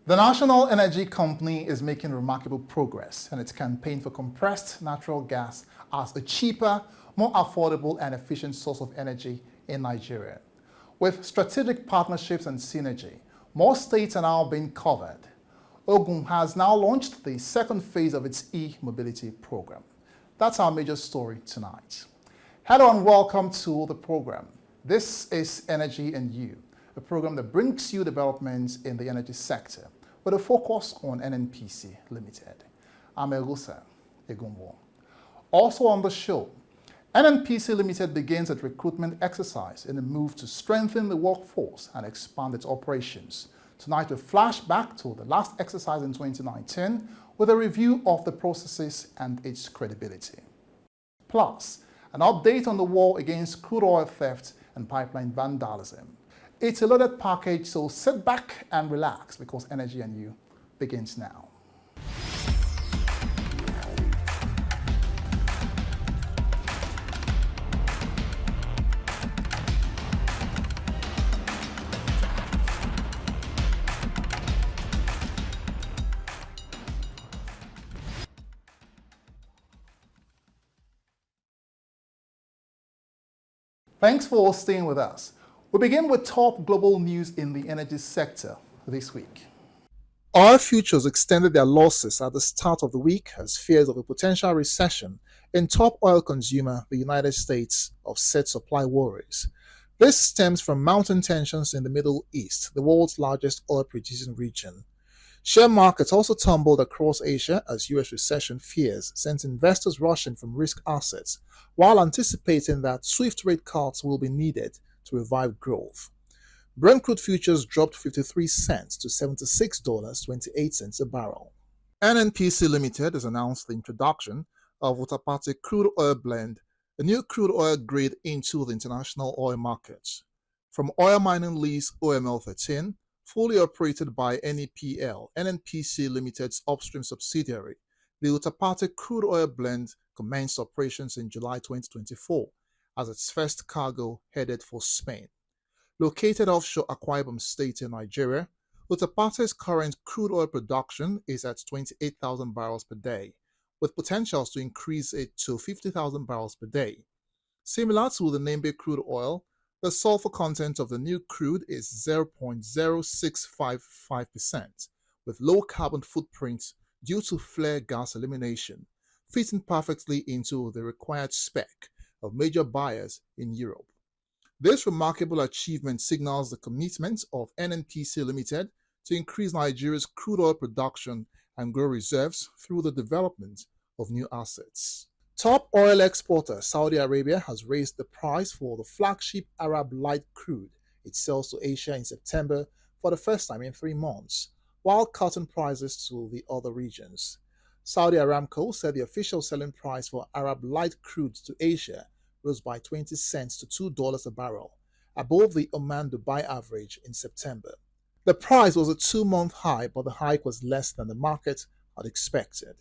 The National Energy Company is making remarkable progress in its campaign for compressed natural gas as a cheaper, more affordable and efficient source of energy in Nigeria. With strategic partnerships and synergy, more states are now being covered. Ogun has now launched the second phase of its e-mobility program. That's our major story tonight. Hello and welcome to the program. This is Energy and You, a program that brings you developments in the energy sector with a focus on NNPC Limited. I'm Egusa Egumbo. Also on the show, NNPC Limited begins its recruitment exercise in a move to strengthen the workforce and expand its operations. Tonight we flash back to the last exercise in 2019 with a review of the processes and its credibility. Plus, an update on the war against crude oil theft and pipeline vandalism. It's a loaded package, so sit back and relax because Energy and You begins now. Thanks for staying with us. We begin with top global news in the energy sector this week. Oil futures extended their losses at the start of the week as fears of a potential recession in top oil consumer, the United States, offset supply worries. This stems from mounting tensions in the Middle East, the world's largest oil-producing region. Share markets also tumbled across Asia as U.S. recession fears sent investors rushing from risk assets, while anticipating that swift rate cuts will be needed to revive growth. Brent crude futures dropped 53 cents to $76.28 a barrel. NNPC Limited has announced the introduction of Utapati crude oil blend, a new crude oil grade into the international oil markets. From oil mining lease OML 13, fully operated by NEPL, NNPC Limited's upstream subsidiary, the Utapati crude oil blend commenced operations in July 2024 as its first cargo headed for Spain. Located offshore Akwa Ibom State in Nigeria, Utapati's current crude oil production is at 28,000 barrels per day, with potentials to increase it to 50,000 barrels per day. Similar to the Nembe crude oil, the sulfur content of the new crude is 0.0655%, with low carbon footprint due to flare gas elimination, fitting perfectly into the required spec of major buyers in Europe. This remarkable achievement signals the commitment of NNPC Limited to increase Nigeria's crude oil production and grow reserves through the development of new assets. Top oil exporter Saudi Arabia has raised the price for the flagship Arab light crude it sells to Asia in September for the first time in 3 months, while cutting prices to the other regions. Saudi Aramco said the official selling price for Arab light crude to Asia rose by 20 cents to $2 a barrel, above the Oman-Dubai average in September. The price was a 2-month high, but the hike was less than the market had expected.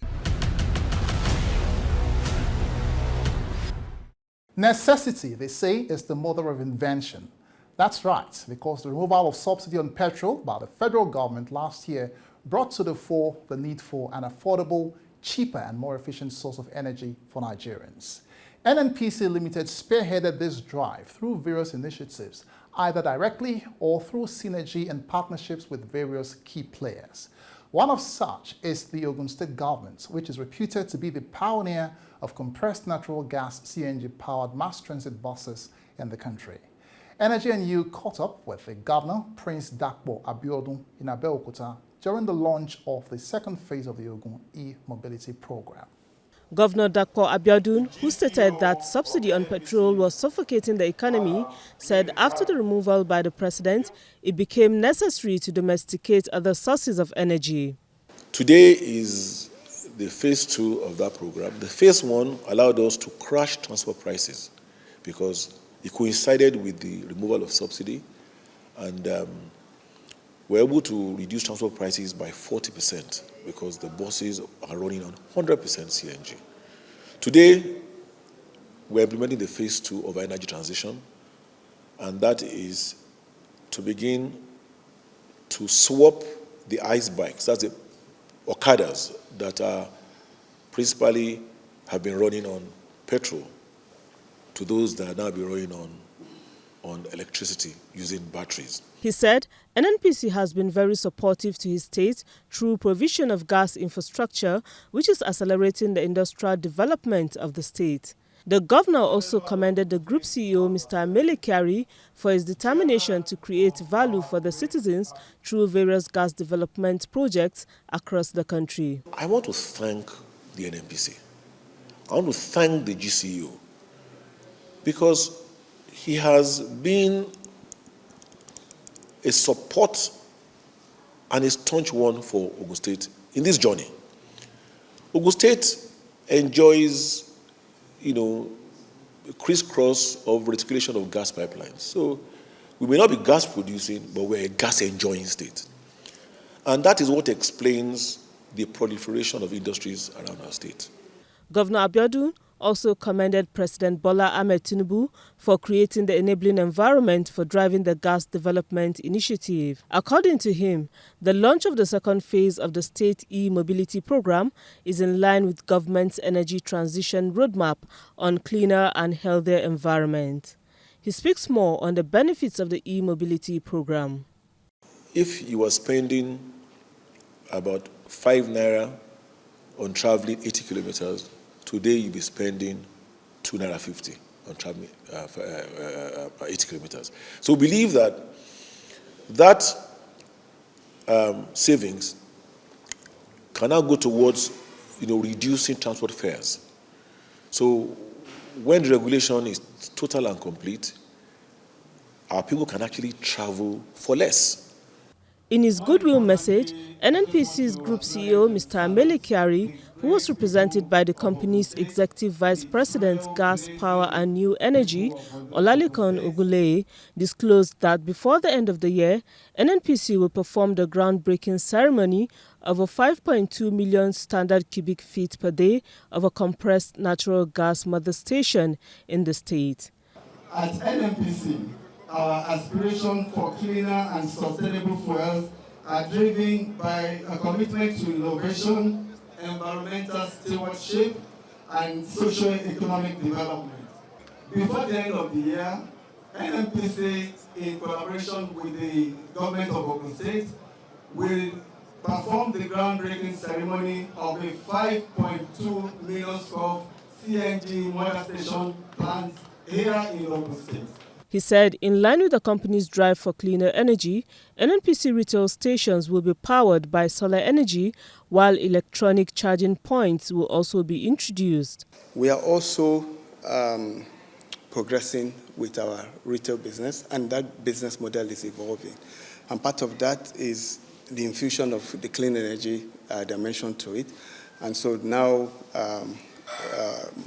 Necessity, they say, is the mother of invention. That's right, because the removal of subsidy on petrol by the federal government last year brought to the fore the need for an affordable, cheaper and more efficient source of energy for Nigerians. NNPC Limited spearheaded this drive through various initiatives, either directly or through synergy and partnerships with various key players. One of such is the Ogun State government, which is reputed to be the pioneer of compressed natural gas CNG-powered mass transit buses in the country. Energy and You caught up with the governor, Prince Dakpo Abiodun, in Abeokuta during the launch of the second phase of the Ogun e-mobility program. Governor Dakpo Abiodun, who stated that subsidy on petrol was suffocating the economy, said after the removal by the president, it became necessary to domesticate other sources of energy. Today is the phase 2 of that program. The phase 1 allowed us to crash transport prices because it coincided with the removal of subsidy, and we're able to reduce transport prices by 40% because the buses are running on 100% CNG. Today, we're implementing the phase 2 of our energy transition, and that is to begin to swap the ice bikes, that's the Okadas that are principally have been running on petrol, to those that are now be running on electricity using batteries. He said NNPC has been very supportive to his state through provision of gas infrastructure, which is accelerating the industrial development of the state. The governor also commended the group CEO, Mr. Mele Kyari, for his determination to create value for the citizens through various gas development projects across the country. I want to thank the NNPC. I want to thank the GCEO because he has been a support and a staunch one for Ogun State in this journey. Ogun State enjoys, a crisscross of reticulation of gas pipelines. So we may not be gas producing, but we're a gas enjoying state. And that is what explains the proliferation of industries around our state. Governor Abiodun also commended President Bola Ahmed Tinubu for creating the enabling environment for driving the gas development initiative. According to him, the launch of the second phase of the state e-mobility program is in line with government's energy transition roadmap on cleaner and healthier environment. He speaks more on the benefits of the e-mobility program. If you are spending about 5 naira on traveling 80 kilometers, today you'll be spending 2.50 naira on traveling 80 kilometers. So we believe that savings can now go towards reducing transport fares. So when the regulation is total and complete, our people can actually travel for less. In his goodwill message, NNPC's group CEO, Mr. Mele Kyari, who was represented by the company's Executive Vice President, Gas, Power and New Energy, Olalekan Ogunleye, disclosed that before the end of the year, NNPC will perform the groundbreaking ceremony of a 5.2 million standard cubic feet per day of a compressed natural gas mother station in the state. At NNPC, our aspiration for cleaner and sustainable fuels are driven by a commitment to innovation, environmental stewardship, and socio-economic development. Before the end of the year, NNPC, in collaboration with the government of Ogun State, will perform the groundbreaking ceremony of a 5.2 million square CNG mother station plant here in Ogun State. He said, in line with the company's drive for cleaner energy, NNPC retail stations will be powered by solar energy, while electronic charging points will also be introduced. We are also progressing with our retail business, and that business model is evolving. And part of that is the infusion of the clean energy dimension to it. And so now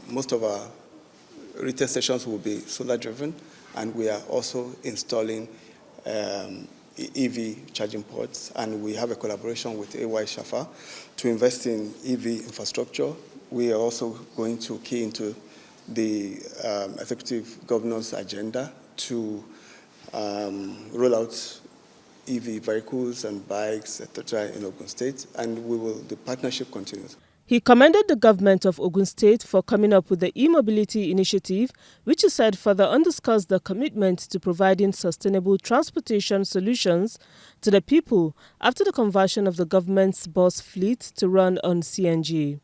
most of our retail stations will be solar-driven, and we are also installing EV charging ports, and we have a collaboration with AY Shafa to invest in EV infrastructure. We are also going to key into the executive governor's agenda to roll out EV vehicles and bikes, etc., in Ogun State, and the partnership continues. He commended the government of Ogun State for coming up with the e-mobility initiative, which he said further underscores the commitment to providing sustainable transportation solutions to the people after the conversion of the government's bus fleet to run on CNG.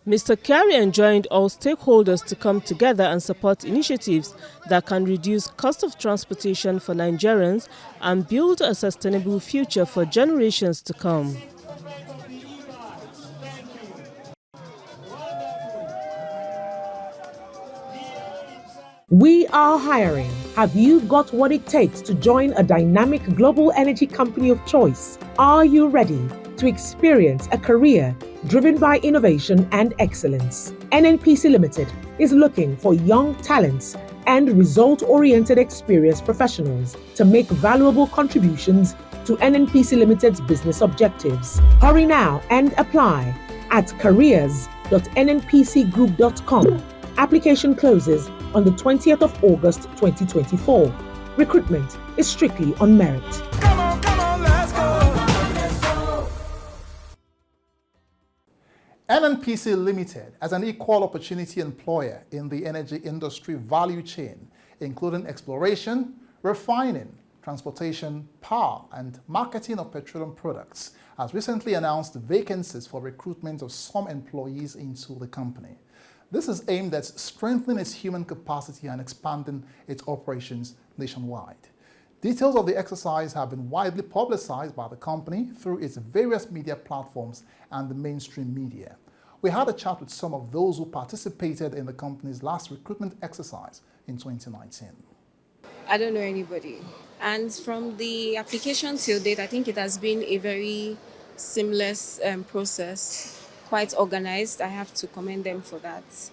Mr. Kyari enjoined all stakeholders to come together and support initiatives that can reduce cost of transportation for Nigerians and build a sustainable future for generations to come. We are hiring. Have you got what it takes to join a dynamic global energy company of choice? Are you ready to experience a career driven by innovation and excellence? NNPC Limited is looking for young talents and result-oriented experienced professionals to make valuable contributions to NNPC Limited's business objectives. Hurry now and apply at careers.nnpcgroup.com. Application closes on the 20th of August 2024. Recruitment is strictly on merit. Come on, let's go. NNPC Limited, as an equal opportunity employer in the energy industry value chain, including exploration, refining, transportation, power, and marketing of petroleum products, has recently announced vacancies for recruitment of some employees into the company. This is aimed at strengthening its human capacity and expanding its operations nationwide. Details of the exercise have been widely publicized by the company through its various media platforms and the mainstream media. We had a chat with some of those who participated in the company's last recruitment exercise in 2019. I don't know anybody. And from the application till date, I think it has been a very seamless process, quite organized. I have to commend them for that.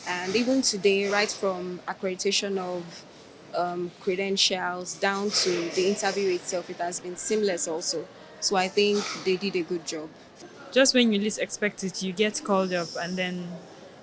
And even today, right from accreditation of credentials down to the interview itself, it has been seamless also. So I think they did a good job. Just when you least expect it, you get called up, and then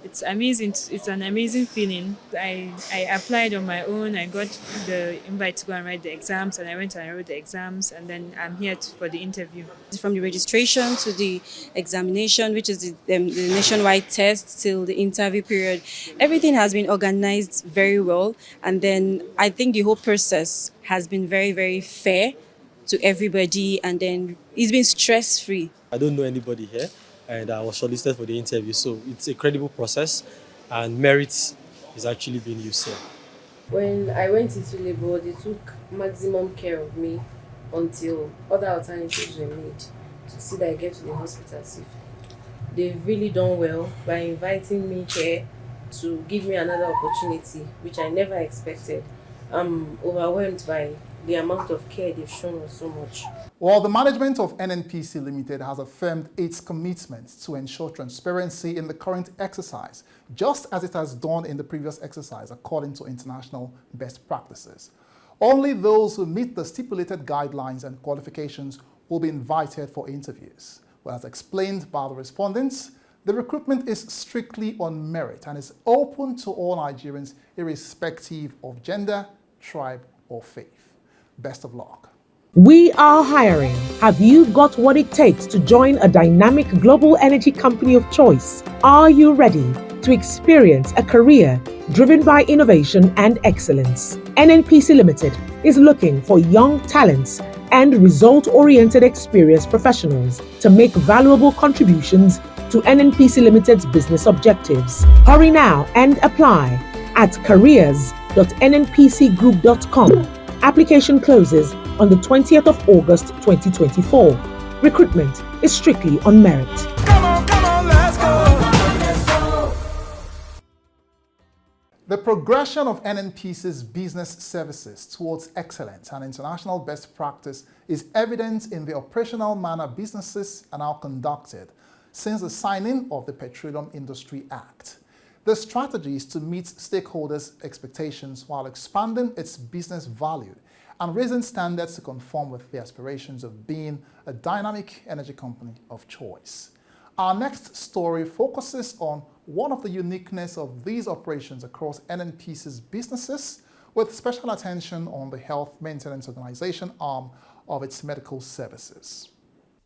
it's amazing. It's an amazing feeling. I applied on my own. I got the invite to go and write the exams, and I went and I wrote the exams, and then I'm here for the interview. From the registration to the examination, which is the nationwide test, till the interview period, everything has been organized very well. And then I think the whole process has been very, very fair to everybody, and then it's been stress-free. I don't know anybody here, and I was shortlisted for the interview, so it's a credible process, and merit is actually being used here. When I went into labor, they took maximum care of me until other alternatives were made to see that I get to the hospital safely. They've really done well by inviting me here to give me another opportunity, which I never expected. I'm overwhelmed by the amount of care they've shown us so much. Well, the management of NNPC Limited has affirmed its commitment to ensure transparency in the current exercise, just as it has done in the previous exercise according to international best practices. Only those who meet the stipulated guidelines and qualifications will be invited for interviews. Well, as explained by the respondents, the recruitment is strictly on merit and is open to all Nigerians irrespective of gender, tribe, or faith. Best of luck. We are hiring. Have you got what it takes to join a dynamic global energy company of choice? Are you ready to experience a career driven by innovation and excellence? NNPC Limited is looking for young talents and result-oriented experienced professionals to make valuable contributions to NNPC Limited's business objectives. Hurry now and apply at careers.nnpcgroup.com. Application closes on the 20th of August 2024. Recruitment is strictly on merit. Come on, let's go. The progression of NNPC's business services towards excellence and international best practice is evident in the operational manner businesses are now conducted since the signing of the Petroleum Industry Act. The strategy is to meet stakeholders' expectations while expanding its business value and raising standards to conform with the aspirations of being a dynamic energy company of choice. Our next story focuses on one of the uniqueness of these operations across NNPC's businesses, with special attention on the health maintenance organization arm of its medical services.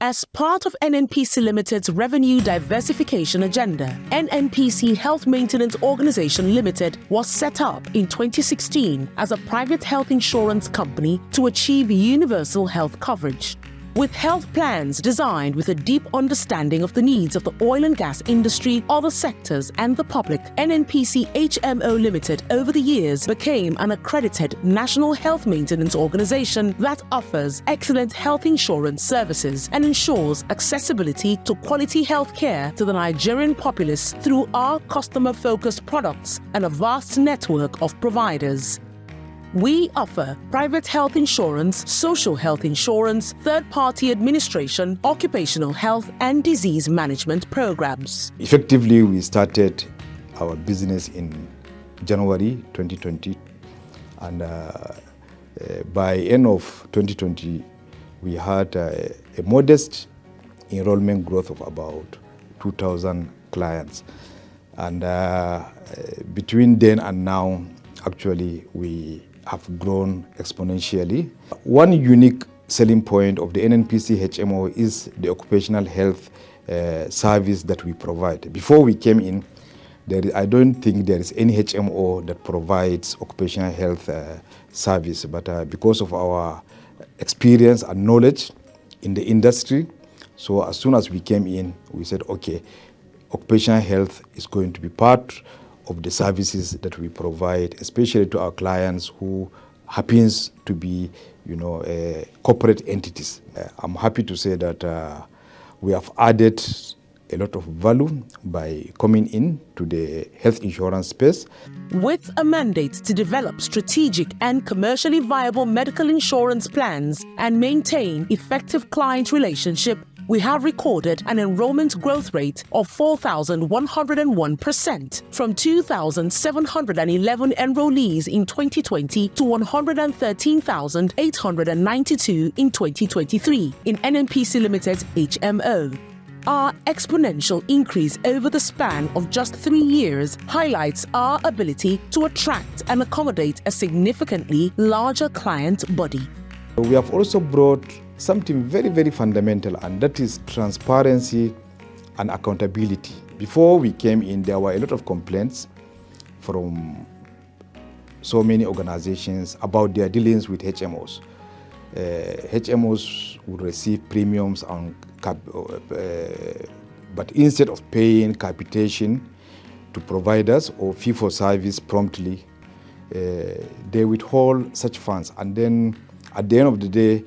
As part of NNPC Limited's revenue diversification agenda, NNPC Health Maintenance Organization Limited was set up in 2016 as a private health insurance company to achieve universal health coverage. With health plans designed with a deep understanding of the needs of the oil and gas industry, other sectors, and the public, NNPC HMO Limited over the years became an accredited national health maintenance organization that offers excellent health insurance services and ensures accessibility to quality health care to the Nigerian populace through our customer-focused products and a vast network of providers. We offer private health insurance, social health insurance, third-party administration, occupational health, and disease management programs. Effectively, we started our business in January 2020, and by end of 2020, we had a modest enrollment growth of about 2,000 clients. And between then and now, actually, we have grown exponentially. One unique selling point of the NNPC HMO is the occupational health service that we provide. Before we came in, I don't think there is any HMO that provides occupational health service, but because of our experience and knowledge in the industry, so as soon as we came in, we said, okay, occupational health is going to be part of the services that we provide, especially to our clients who happens to be, corporate entities. I'm happy to say that we have added a lot of value by coming in to the health insurance space. With a mandate to develop strategic and commercially viable medical insurance plans and maintain effective client relationship, we have recorded an enrollment growth rate of 4,101% from 2,711 enrollees in 2020 to 113,892 in 2023 in NNPC Limited's HMO. Our exponential increase over the span of just 3 years highlights our ability to attract and accommodate a significantly larger client body. We have also brought something very, very fundamental, and that is transparency and accountability. Before we came in, there were a lot of complaints from so many organizations about their dealings with HMOs. HMOs would receive premiums on but instead of paying capitation to providers or fee for service promptly, they withhold such funds, and then at the end of the day,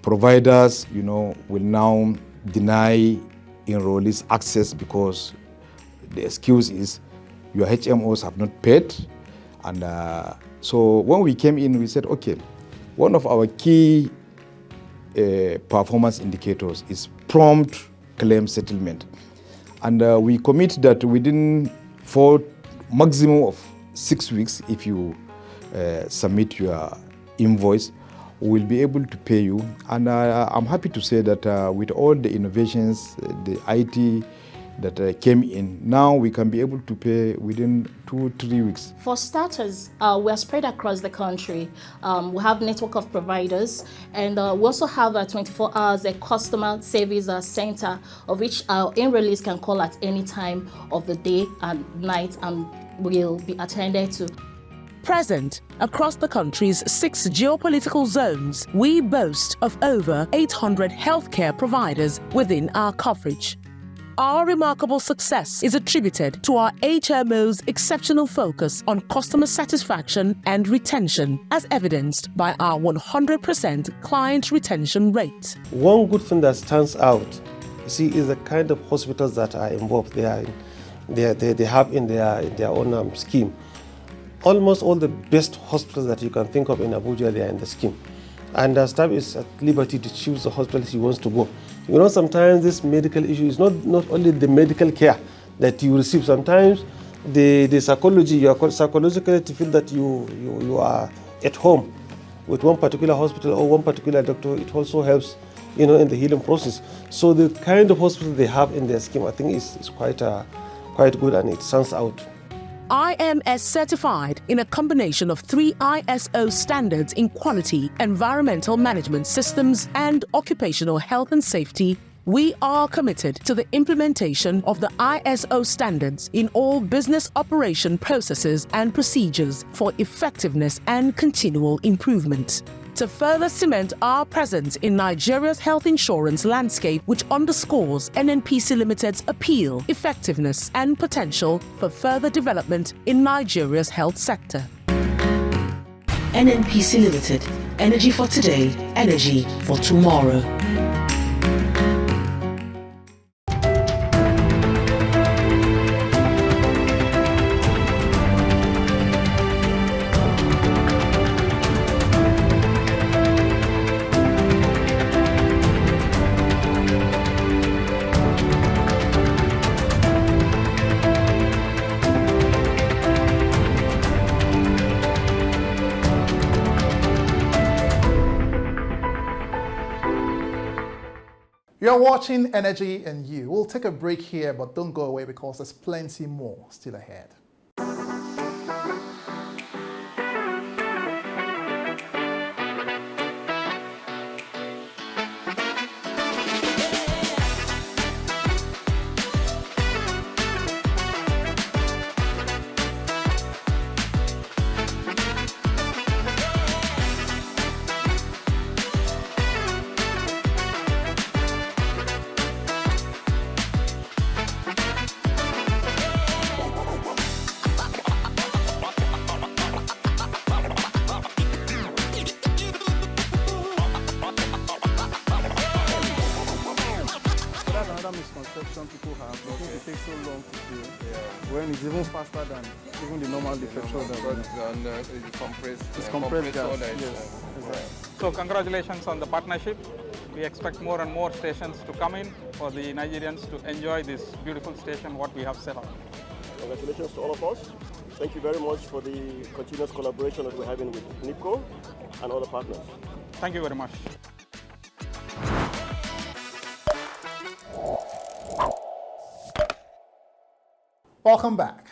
providers, will now deny enrollees access because the excuse is your HMOs have not paid. And so when we came in, we said, okay, one of our key performance indicators is prompt claim settlement. And we commit that within maximum of 6 weeks, if you submit your invoice, we'll be able to pay you. And I'm happy to say that with all the innovations, the IT that came in, now we can be able to pay within 2-3 weeks. For starters, we're spread across the country. We have a network of providers, and we also have a 24 hours customer service center, of which our enrollees can call at any time of the day and night, and will be attended to. Present across the country's 6 geopolitical zones, we boast of over 800 healthcare providers within our coverage. Our remarkable success is attributed to our HMO's exceptional focus on customer satisfaction and retention, as evidenced by our 100% client retention rate. One good thing that stands out, is the kind of hospitals that are involved. They have in their own scheme. Almost all the best hospitals that you can think of in Abuja, they are in the scheme. And the staff is at liberty to choose the hospital he wants to go. Sometimes this medical issue is not only the medical care that you receive. Sometimes the psychology, you are psychologically to feel that you are at home with one particular hospital or one particular doctor. It also helps, in the healing process. So the kind of hospital they have in their scheme, I think is quite good, and it stands out. IMS certified in a combination of 3 ISO standards in quality, environmental management systems, and occupational health and safety, we are committed to the implementation of the ISO standards in all business operation processes and procedures for effectiveness and continual improvement. To further cement our presence in Nigeria's health insurance landscape, which underscores NNPC Limited's appeal, effectiveness, and potential for further development in Nigeria's health sector. NNPC Limited. Energy for today, energy for tomorrow. You're watching Energy and You. We'll take a break here, but don't go away because there's plenty more still ahead. another misconception people have. They think it takes so long to fill. When it's even faster than even the normal petrol. It's compressed. It's compressed gas. Yes. Exactly. So congratulations on the partnership. We expect more and more stations to come in for the Nigerians to enjoy this beautiful station what we have set up. Congratulations to all of us. Thank you very much for the continuous collaboration that we're having with NIPCO and other partners. Thank you very much. Welcome back.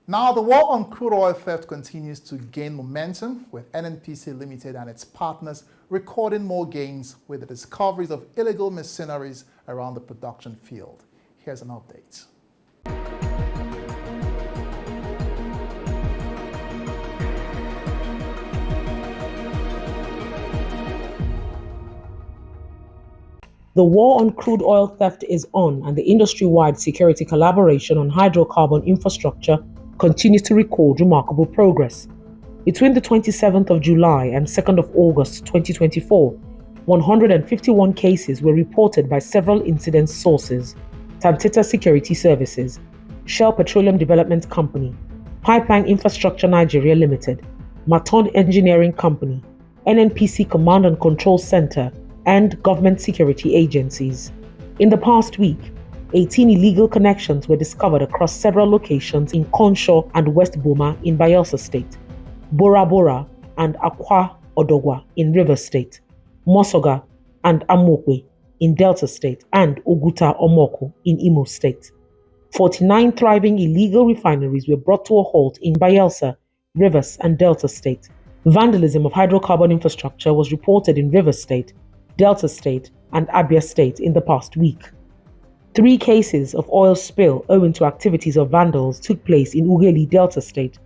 Now, the war on crude oil theft continues to gain momentum, with NNPC Limited and its partners recording more gains with the discoveries of illegal mercenaries around the production field. Here's an update. The war on crude oil theft is on, and the industry-wide security collaboration on hydrocarbon infrastructure continues to record remarkable progress. Between the 27th of July and 2nd of August 2024, 151 cases were reported by several incident sources: Tantita Security Services, Shell Petroleum Development Company, Pipeline Infrastructure Nigeria Limited, Maton Engineering Company, NNPC Command and Control Center, and government security agencies. In the past week, 18 illegal connections were discovered across several locations in Conshaw and West Boma in Bayelsa State, Bora Bora and Akwa Odogwa in Rivers State, Mosoga and Amokwe in Delta State, and Oguta Omoko in Imo State. 49 thriving illegal refineries were brought to a halt in Bayelsa, Rivers, and Delta State. Vandalism of hydrocarbon infrastructure was reported in Rivers State, Delta State, and Abia State in the past week. 3 cases of oil spill owing to activities of vandals took place in Ughelli, Delta State,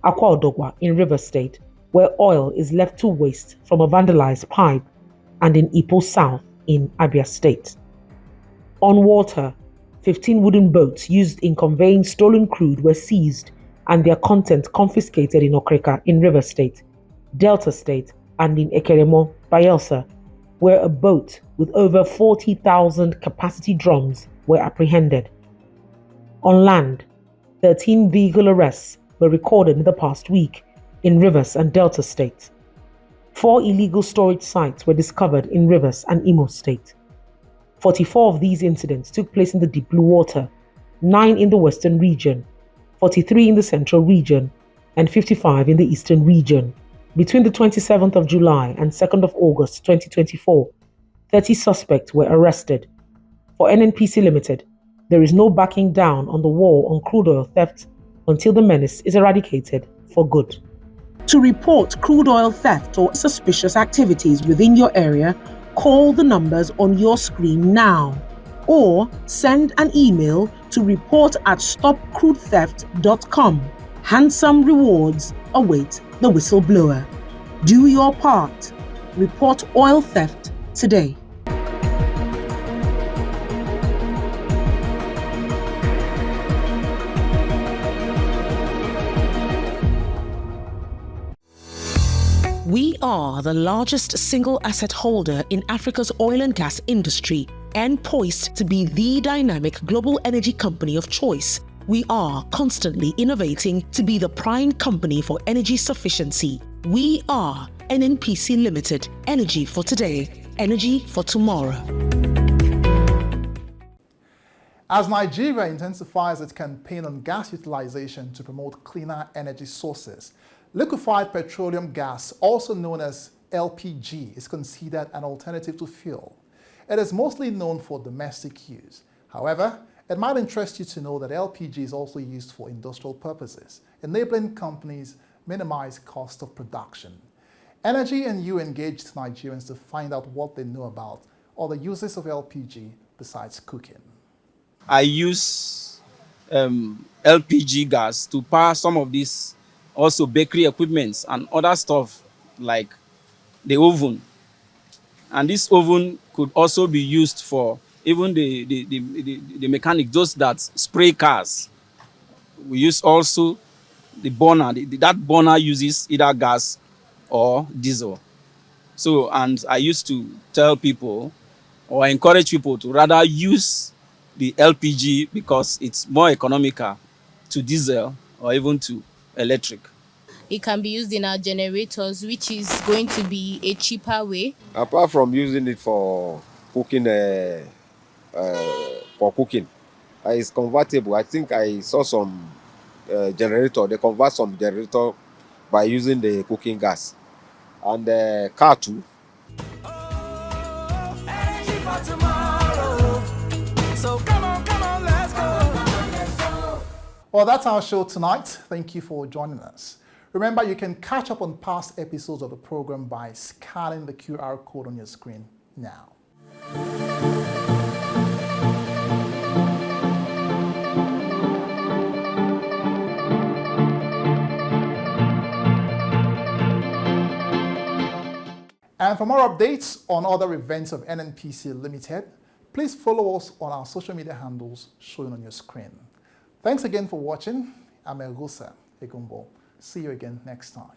Akwa Odogwa in Rivers State, where oil is left to waste from a vandalized pipe, and in Ipo South in Abia State. On water, 15 wooden boats used in conveying stolen crude were seized and their content confiscated in Okreka in Rivers State, Delta State, and in Ekeremo, Bayelsa, where a boat with over 40,000 capacity drums were apprehended. On land, 13 vehicle arrests were recorded in the past week in Rivers and Delta State. 4 illegal storage sites were discovered in Rivers and Imo State. 44 of these incidents took place in the deep blue water, 9 in the western region, 43 in the central region, and 55 in the eastern region. Between the 27th of July and 2nd of August 2024, 30 suspects were arrested. For NNPC Limited, there is no backing down on the war on crude oil theft until the menace is eradicated for good. To report crude oil theft or suspicious activities within your area, call the numbers on your screen now, or send an email to report@stopcrudetheft.com. Handsome rewards await the whistleblower. Do your part. Report oil theft today. We are the largest single asset holder in Africa's oil and gas industry and poised to be the dynamic global energy company of choice. We are constantly innovating to be the prime company for energy sufficiency. We are NNPC Limited. Energy for today, energy for tomorrow. As Nigeria intensifies its campaign on gas utilization to promote cleaner energy sources, liquefied petroleum gas, also known as LPG, is considered an alternative to fuel. It is mostly known for domestic use. However, it might interest you to know that LPG is also used for industrial purposes, enabling companies minimize cost of production. Energy and you engaged Nigerians to find out what they know about or the uses of LPG besides cooking. I use LPG gas to power some of these also bakery equipments and other stuff like the oven. And this oven could also be used for even the mechanic, those that spray cars. We use also the burner. That burner uses either gas or diesel. So, and I used to tell people or encourage people to rather use the LPG because it's more economical to diesel or even to electric. It can be used in our generators, which is going to be a cheaper way. Apart from using it for cooking, it's convertible. I think I saw some generator. They convert some generator by using the cooking gas, and car too. So come on, let's go. Well, that's our show tonight. Thank you for joining us. Remember, you can catch up on past episodes of the program by scanning the QR code on your screen now. And for more updates on other events of NNPC Limited, please follow us on our social media handles shown on your screen. Thanks again for watching. I'm Elgusa Egumbo. See you again next time.